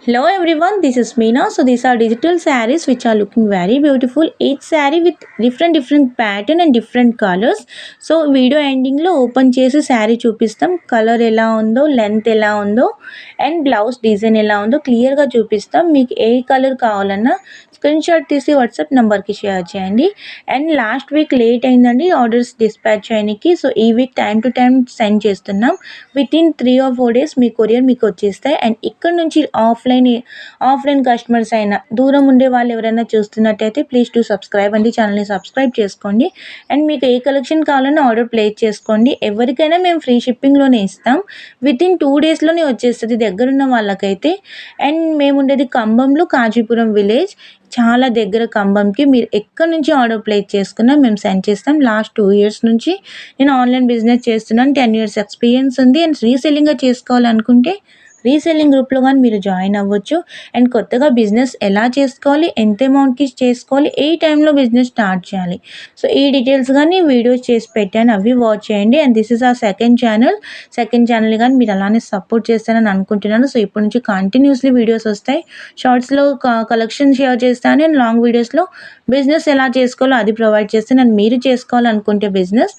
Hello everyone, this is Meena. So these are digital sarees which are looking very beautiful. Each saree with different pattern and different colors. So video ending లో open చేసి శారీ చూపిస్తాం. Colour ఎలా ఉందో, length ఎలా ఉందో and blouse design ఎలా ఉందో clear గా చూపిస్తాం. మీకు ఏ కలర్ కావాలన్నా స్క్రీన్ షాట్ తీసి వాట్సాప్ నంబర్ కి షేర్ చేయండి. అండ్ లాస్ట్ వీక్ లేట్ అయిందండి ఆర్డర్స్ డిస్పాచ్ చేయడానికి. సో ఈ week time to time send చేస్తున్నాం. విత్ ఇన్ 3 or 4 days మీ కొరియర్ మీకు వచ్చేస్తాయి. అండ్ ఇక్కడ నుంచి ఆఫ్లైన్ కస్టమర్స్ అయినా దూరం ఉండే వాళ్ళు ఎవరైనా చూస్తున్నట్టయితే ప్లీజ్ టు సబ్స్క్రైబ్ అండి, ఛానల్ని సబ్స్క్రైబ్ చేసుకోండి. అండ్ మీకు ఏ కలెక్షన్ కావాలన్నా ఆర్డర్ ప్లేస్ చేసుకోండి. ఎవరికైనా మేము ఫ్రీ షిప్పింగ్లోనే ఇస్తాం. విత్ ఇన్ 2 daysలోనే వచ్చేస్తుంది దగ్గరున్న వాళ్ళకైతే. అండ్ మేము ఉండేది ఖమ్మంలో, కాజీపురం విలేజ్, చాలా దగ్గర ఖమ్మంకి. మీరు ఎక్కడి నుంచి ఆర్డర్ ప్లేస్ చేసుకున్నా మేము సెండ్ చేస్తాం. లాస్ట్ 2 years నుంచి నేను ఆన్లైన్ బిజినెస్ చేస్తున్నాను. 10 years ఎక్స్పీరియన్స్ ఉంది. అండ్ రీసెల్లింగ్గా చేసుకోవాలనుకుంటే రీసెల్లింగ్ గ్రూప్లో కానీ మీరు జాయిన్ అవ్వచ్చు. అండ్ కొత్తగా బిజినెస్ ఎలా చేసుకోవాలి, ఎంత అమౌంట్కి చేసుకోవాలి, ఏ టైంలో బిజినెస్ స్టార్ట్ చేయాలి, సో ఈ డీటెయిల్స్ కానీ వీడియోస్ చేసి పెట్టాను, అవి వాచ్ చేయండి. అండ్ దిస్ ఇస్ ఆ సెకండ్ ఛానల్ కానీ మీరు అలానే సపోర్ట్ చేస్తారని అనుకుంటున్నాను. సో ఇప్పటి నుంచి కంటిన్యూస్లీ వీడియోస్ వస్తాయి. షార్ట్స్లో కలెక్షన్ షేర్ చేస్తాను అండ్ లాంగ్ వీడియోస్లో బిజినెస్ ఎలా చేసుకోవాలో అది ప్రొవైడ్ చేస్తాను. అండ్ మీరు చేసుకోవాలనుకుంటే బిజినెస్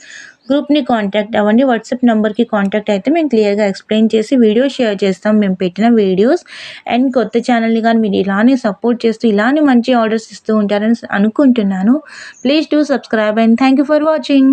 గ్రూప్ని కాంటాక్ట్ అవ్వండి. వాట్సాప్ నెంబర్కి కాంటాక్ట్ అయితే మేము క్లియర్గా ఎక్స్ప్లెయిన్ చేసి వీడియో షేర్ చేస్తాం మేము పెట్టిన వీడియోస్. అండ్ కొత్త ఛానల్ని కానీ మీరు ఇలానే సపోర్ట్ చేస్తూ ఇలానే మంచి ఆర్డర్స్ ఇస్తూ ఉంటారని అనుకుంటున్నాను. Please do subscribe and thank you for watching.